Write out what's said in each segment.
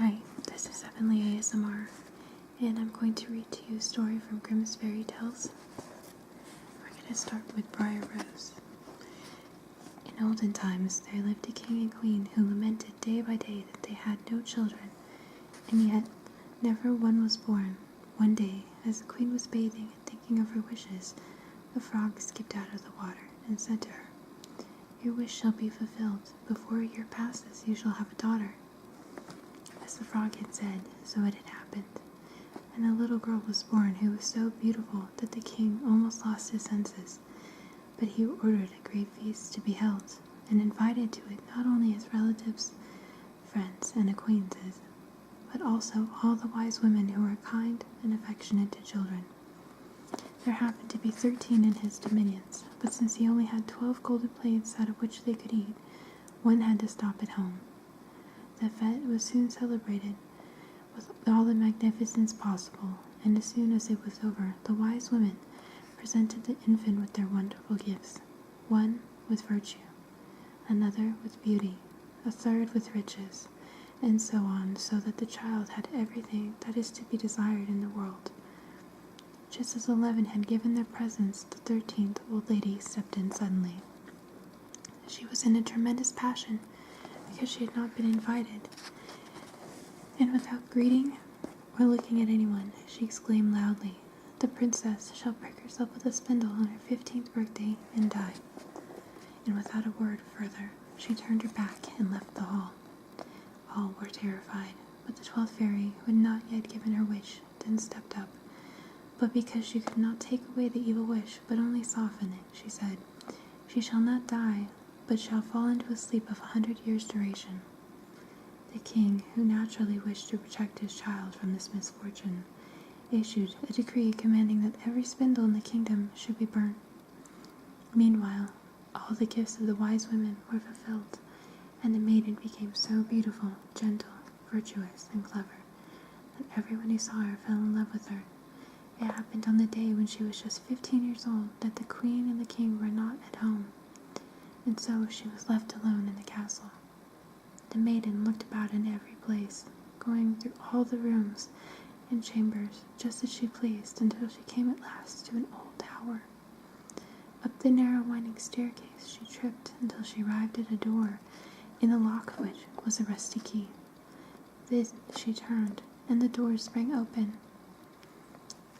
Hi, this is Heavenly ASMR, and I'm going to read to you a story from Grimm's Fairytales. We're going to start with Briar. In olden times, there lived a king and queen who lamented day by day that they had no children, and yet never one was born. One day, as the queen was bathing and thinking of her wishes, a frog skipped out of the water and said to her, "Your wish shall be fulfilled. Before a year passes, you shall have a daughter." As the frog had said, so it had happened, and a little girl was born who was so beautiful that the king almost lost his senses. But he ordered a great feast to be held, and invited to it not only his relatives, friends, and acquaintances, but also all the wise women who were kind and affectionate to children. There happened to be 13 in his dominions, but since he only had 12 golden plates out of which they could eat, one had to stop at home. The fete was soon celebrated with all the magnificence possible, and as soon as it was over, the wise women presented the infant with their wonderful gifts, one with virtue, another with beauty, a third with riches, and so on, so that the child had everything that is to be desired in the world. Just as 11 had given their presents, the 13th old lady stepped in suddenly. She was in a tremendous passion, because she had not been invited, and without greeting or looking at anyone, she exclaimed loudly, "The princess shall prick herself with a spindle on her 15th birthday and die." And without a word further, she turned her back and left the hall. All were terrified, but the 12th fairy, who had not yet given her wish, then stepped up. But because she could not take away the evil wish, but only soften it, she said, "She shall not die, but shall fall into a sleep of 100 years' duration." The king, who naturally wished to protect his child from this misfortune, issued a decree commanding that every spindle in the kingdom should be burnt. Meanwhile, all the gifts of the wise women were fulfilled, and the maiden became so beautiful, gentle, virtuous, and clever, that everyone who saw her fell in love with her. It happened on the day when she was just 15 years old that the queen and the king were not at home, and so she was left alone in the castle. The maiden looked about in every place, going through all the rooms and chambers just as she pleased, until she came at last to an old tower. Up the narrow winding staircase she tripped until she arrived at a door, in the lock of which was a rusty key. This she turned, and the door sprang open,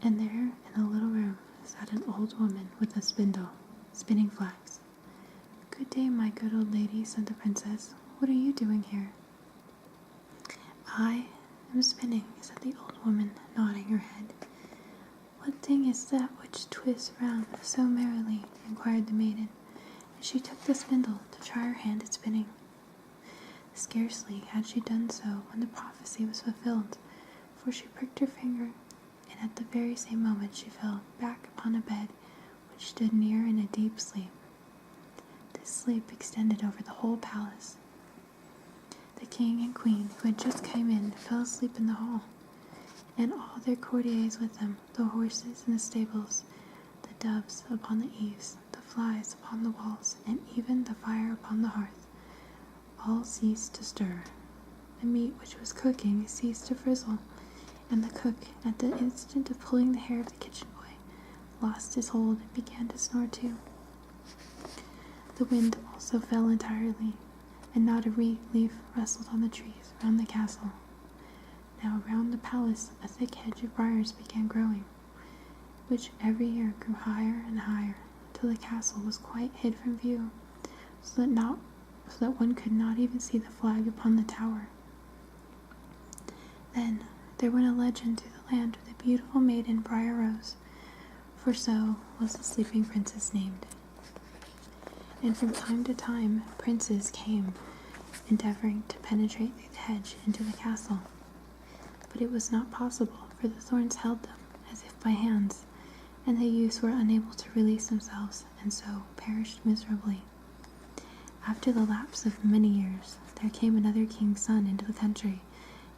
and there in a little room sat an old woman with a spindle, spinning flax. "Good day, my good old lady," said the princess. "What are you doing here?" "I am spinning," said the old woman, nodding her head. "What thing is that which twists round so merrily?" inquired the maiden, and she took the spindle to try her hand at spinning. Scarcely had she done so when the prophecy was fulfilled, for she pricked her finger, and at the very same moment she fell back upon a bed which stood near in a deep sleep. This sleep extended over the whole palace. The king and queen, who had just come in, fell asleep in the hall, and all their courtiers with them, the horses in the stables, the doves upon the eaves, the flies upon the walls, and even the fire upon the hearth, all ceased to stir. The meat which was cooking ceased to frizzle, and the cook, at the instant of pulling the hair of the kitchen boy, lost his hold and began to snore too. The wind also fell entirely, and not a leaf rustled on the trees round the castle. Now around the palace a thick hedge of briars began growing, which every year grew higher and higher, till the castle was quite hid from view, so that one could not even see the flag upon the tower. Then there went a legend through the land of the beautiful maiden Briar, for so was the sleeping princess named. And from time to time princes came, endeavoring to penetrate through the hedge into the castle. But it was not possible, for the thorns held them as if by hands, and the youths were unable to release themselves, and so perished miserably. After the lapse of many years, there came another king's son into the country,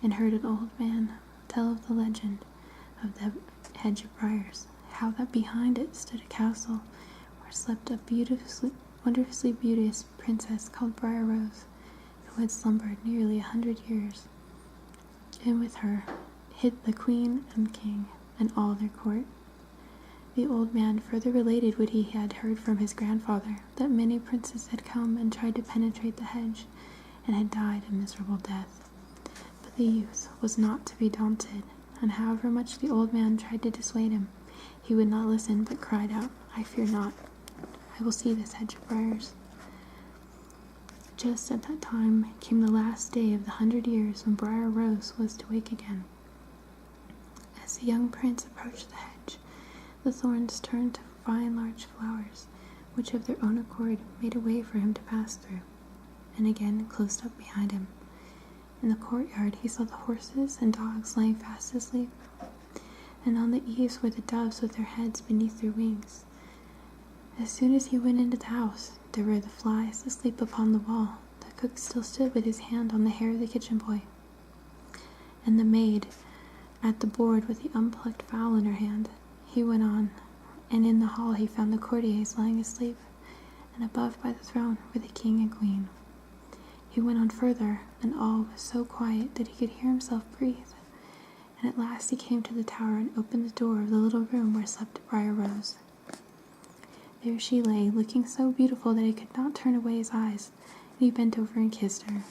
and heard an old man tell of the legend of the hedge of briars, how that behind it stood a castle where slept a wondrously beauteous princess called Briar, who had slumbered nearly 100 years. and with her hid the queen and king and all their court. The old man further related what he had heard from his grandfather, that many princes had come and tried to penetrate the hedge, and had died a miserable death. But the youth was not to be daunted, and however much the old man tried to dissuade him, he would not listen, but cried out, "I fear not. I will see this hedge of briars." Just at that time came the last day of the 100 years when Briar Rose was to wake again. As the young prince approached the hedge, the thorns turned to fine large flowers, which of their own accord made a way for him to pass through, and again closed up behind him. In the courtyard he saw the horses and dogs lying fast asleep, and on the eaves were the doves with their heads beneath their wings. As soon as he went into the house, there were the flies asleep upon the wall. The cook still stood with his hand on the hair of the kitchen boy, and the maid at the board with the unplucked fowl in her hand. He went on, and in the hall he found the courtiers lying asleep, and above by the throne were the king and queen. He went on further, and all was so quiet that he could hear himself breathe, and at last he came to the tower and opened the door of the little room where slept Briar Rose. There she lay, looking so beautiful that he could not turn away his eyes, and he bent over and kissed her.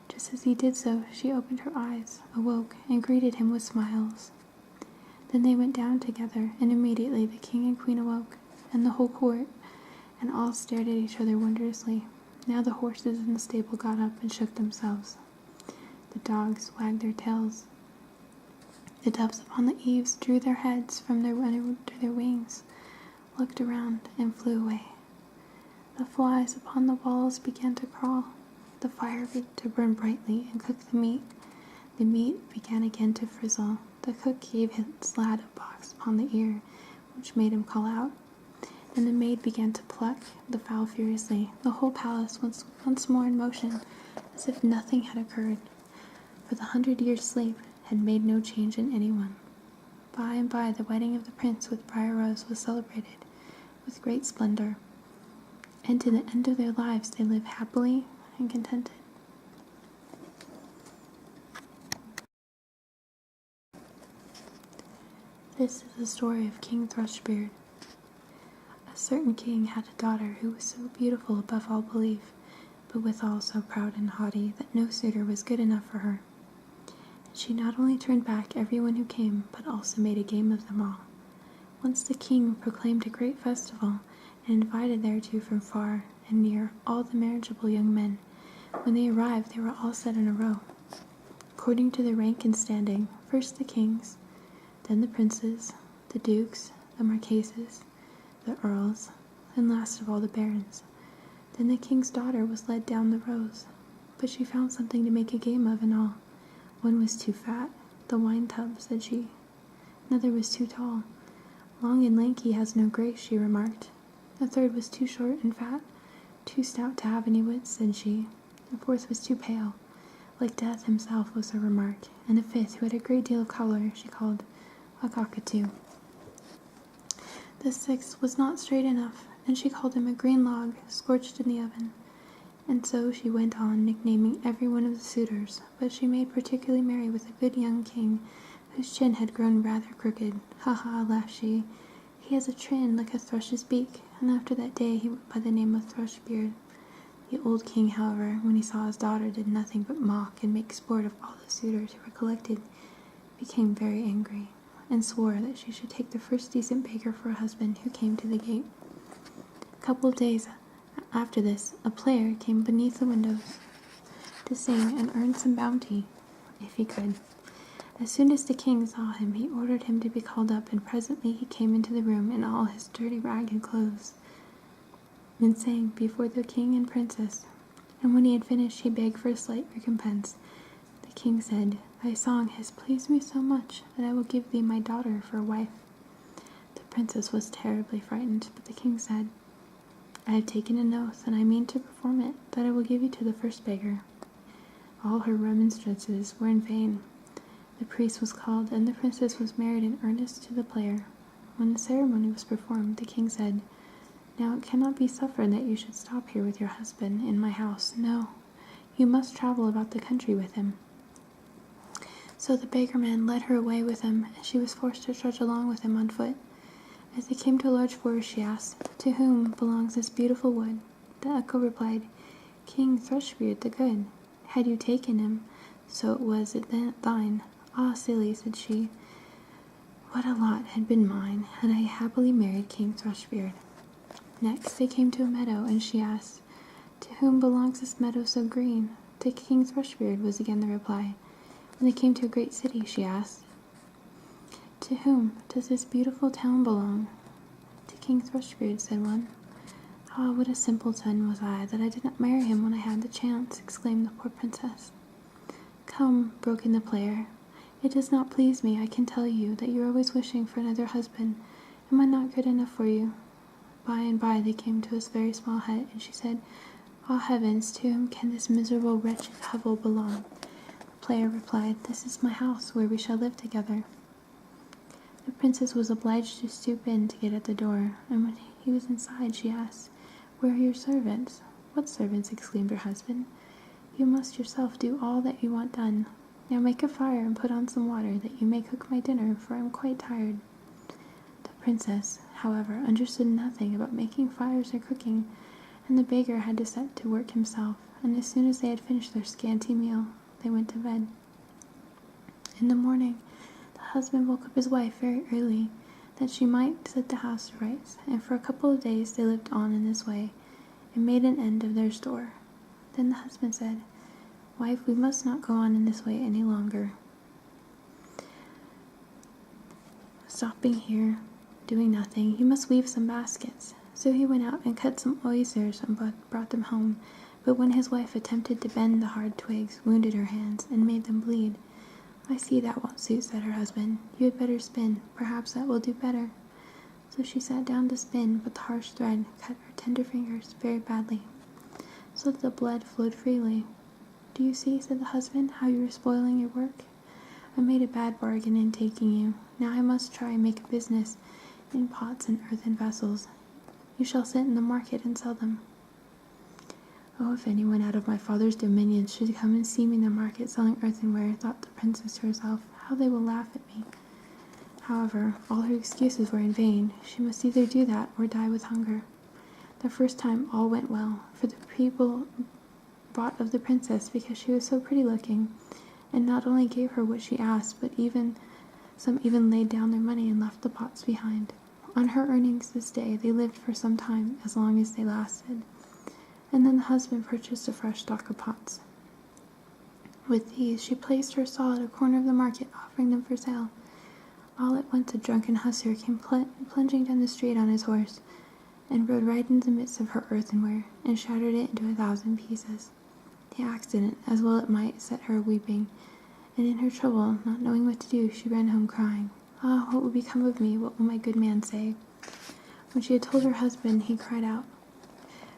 Just as he did so, she opened her eyes, awoke, and greeted him with smiles. Then they went down together, and immediately the king and queen awoke, and the whole court, and all stared at each other wondrously. Now the horses in the stable got up and shook themselves. The dogs wagged their tails. The doves upon the eaves drew their heads from under their wings, looked around, and flew away. The flies upon the walls began to crawl. The fire began to burn brightly and cook the meat. The meat began again to frizzle. The cook gave his lad a box upon the ear, which made him call out, and the maid began to pluck the fowl furiously. The whole palace was once more in motion, as if nothing had occurred, for the 100 years' sleep had made no change in anyone. By and by the wedding of the prince with Briar Rose was celebrated with great splendor, and to the end of their lives they lived happily and contented. This is the story of King Thrushbeard. A certain king had a daughter who was so beautiful above all belief, but withal so proud and haughty that no suitor was good enough for her. And she not only turned back everyone who came, but also made a game of them all. Once the king proclaimed a great festival, and invited thereto from far and near all the marriageable young men. When they arrived, they were all set in a row, according to their rank and standing, first the kings, then the princes, the dukes, the marquises, the earls, and last of all the barons. Then the king's daughter was led down the rows, but she found something to make a game of in all. One was too fat, the wine tub, said she. Another was too tall. Long and lanky has no grace, she remarked. The third was too short and fat, too stout to have any wits, said she. The fourth was too pale, like death himself, was her remark, and the fifth, who had a great deal of color, she called a cockatoo. The sixth was not straight enough, and she called him a green log scorched in the oven. And so she went on, nicknaming every one of the suitors, but she made particularly merry with a good young king, whose chin had grown rather crooked. "Ha ha," laughed she, "he has a chin like a thrush's beak," and after that day he went by the name of Thrushbeard. The old king, however, when he saw his daughter did nothing but mock and make sport of all the suitors who were collected, became very angry, and swore that she should take the first decent beggar for a husband who came to the gate. A couple of days after this, a player came beneath the windows to sing and earn some bounty, if he could. As soon as the king saw him, he ordered him to be called up, and presently he came into the room in all his dirty ragged clothes, and sang before the king and princess. And when he had finished, he begged for a slight recompense. The king said, "Thy song has pleased me so much that I will give thee my daughter for a wife." The princess was terribly frightened, but the king said, "I have taken an oath, and I mean to perform it, that I will give you to the first beggar." All her remonstrances were in vain. The priest was called, and the princess was married in earnest to the player. When the ceremony was performed, the king said, "Now it cannot be suffered that you should stop here with your husband in my house. No, you must travel about the country with him." So the beggar man led her away with him, and she was forced to trudge along with him on foot. As they came to a large forest, she asked, "To whom belongs this beautiful wood?" The echo replied, "King Thrushbeard the Good. Had you taken him, so it was thine." "Ah, silly," said she, "what a lot had been mine, had I happily married King Thrushbeard." Next they came to a meadow, and she asked, "To whom belongs this meadow so green?" "To King Thrushbeard," was again the reply. When they came to a great city, she asked, "To whom does this beautiful town belong?" "To King Thrushbeard," said one. "Ah, what a simpleton was I, that I did not marry him when I had the chance," exclaimed the poor princess. "Come," broke in the player, "it does not please me, I can tell you, that you are always wishing for another husband. Am I not good enough for you?" By and by they came to a very small hut, and she said, "Ah, heavens, to whom can this miserable, wretched hovel belong?" The player replied, "This is my house, where we shall live together." The princess was obliged to stoop in to get at the door, and when he was inside, she asked, "Where are your servants?" "What servants?" exclaimed her husband. "You must yourself do all that you want done. Now make a fire and put on some water, that you may cook my dinner, for I am quite tired." The princess, however, understood nothing about making fires or cooking, and the beggar had to set to work himself, and as soon as they had finished their scanty meal, they went to bed. In the morning, the husband woke up his wife very early, that she might set the house to rights, and for a couple of days they lived on in this way, and made an end of their store. Then the husband said, "Wife, we must not go on in this way any longer. Stopping here, doing nothing, you must weave some baskets." So he went out and cut some oysters and brought them home, but when his wife attempted to bend the hard twigs, wounded her hands, and made them bleed. "I see that won't suit," said her husband. "You had better spin, perhaps that will do better." So she sat down to spin, but the harsh thread cut her tender fingers very badly, so that the blood flowed freely. "Do you see," said the husband, "how you are spoiling your work? I made a bad bargain in taking you. Now I must try and make a business in pots and earthen vessels. You shall sit in the market and sell them." "Oh, if anyone out of my father's dominions should come and see me in the market selling earthenware," thought the princess to herself, "how they will laugh at me." However, all her excuses were in vain. She must either do that or die with hunger. The first time all went well, for the people bought of the princess because she was so pretty looking, and not only gave her what she asked, but some even laid down their money and left the pots behind. On her earnings this day they lived for some time, as long as they lasted, and then the husband purchased a fresh stock of pots. With these she placed her stall at a corner of the market, offering them for sale. All at once a drunken hussar came plunging down the street on his horse, and rode right into the midst of her earthenware, and shattered it into 1,000 pieces. The accident, as well it might, set her weeping, and in her trouble, not knowing what to do, she ran home crying, "Ah, what will become of me? What will my good man say?" When she had told her husband, he cried out,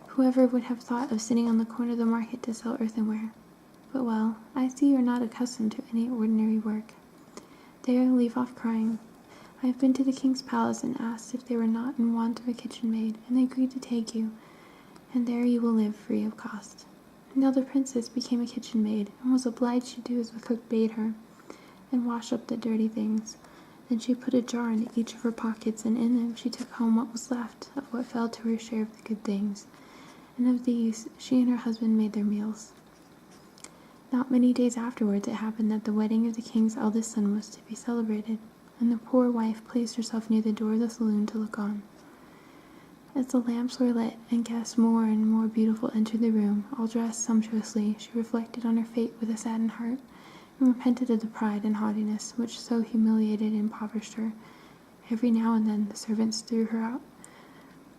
"Whoever would have thought of sitting on the corner of the market to sell earthenware? But well, I see you are not accustomed to any ordinary work. There, leave off crying. I have been to the king's palace and asked if they were not in want of a kitchen maid, and they agreed to take you, and there you will live free of cost." Now the princess became a kitchen maid, and was obliged to do as the cook bade her, and wash up the dirty things. Then she put a jar into each of her pockets, and in them she took home what was left of what fell to her share of the good things, and of these she and her husband made their meals. Not many days afterwards it happened that the wedding of the king's eldest son was to be celebrated, and the poor wife placed herself near the door of the saloon to look on. As the lamps were lit, and guests more and more beautiful entered the room, all dressed sumptuously, she reflected on her fate with a saddened heart, and repented of the pride and haughtiness which so humiliated and impoverished her. Every now and then the servants threw her out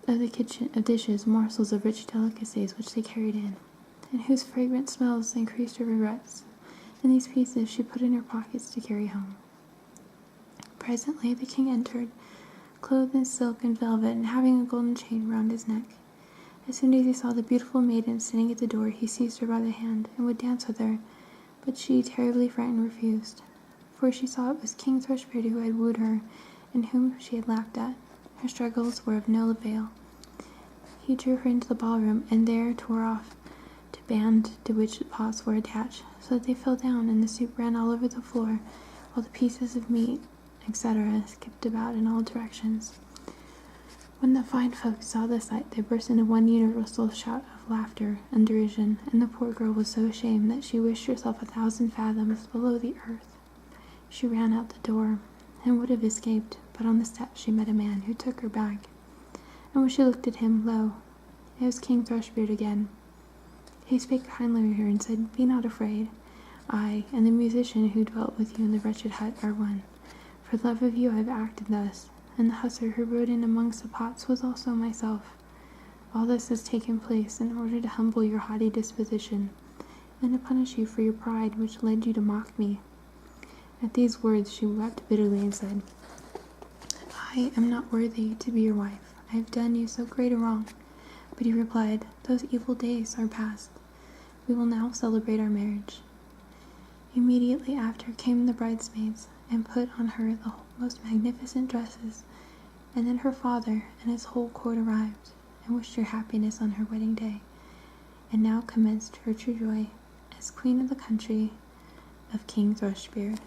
of the kitchen of dishes morsels of rich delicacies which they carried in, and whose fragrant smells increased her regrets, and these pieces she put in her pockets to carry home. Presently the king entered, clothed in silk and velvet, and having a golden chain round his neck. As soon as he saw the beautiful maiden sitting at the door, he seized her by the hand, and would dance with her, but she, terribly frightened, refused, for she saw it was King Thrushbeard who had wooed her, and whom she had laughed at. Her struggles were of no avail. He drew her into the ballroom, and there tore off to band to which the pots were attached, so that they fell down and the soup ran all over the floor, while the pieces of meat, etc., skipped about in all directions. When the fine folks saw the sight, they burst into one universal shout of laughter and derision, and the poor girl was so ashamed that she wished herself 1,000 fathoms below the earth. She ran out the door, and would have escaped, but on the steps she met a man who took her bag. And when she looked at him, lo, it was King Thornbeard again. He spake kindly to her and said, "Be not afraid. I and the musician who dwelt with you in the wretched hut are one. For love of you I have acted thus, and the hussar who rode in amongst the pots was also myself. All this has taken place in order to humble your haughty disposition, and to punish you for your pride which led you to mock me." At these words she wept bitterly and said, "I am not worthy to be your wife. I have done you so great a wrong." But he replied, "Those evil days are past. We will now celebrate our marriage." Immediately after came the bridesmaids, and put on her the most magnificent dresses, and then her father and his whole court arrived, and wished her happiness on her wedding day, and now commenced her true joy as queen of the country of King Thornbeard.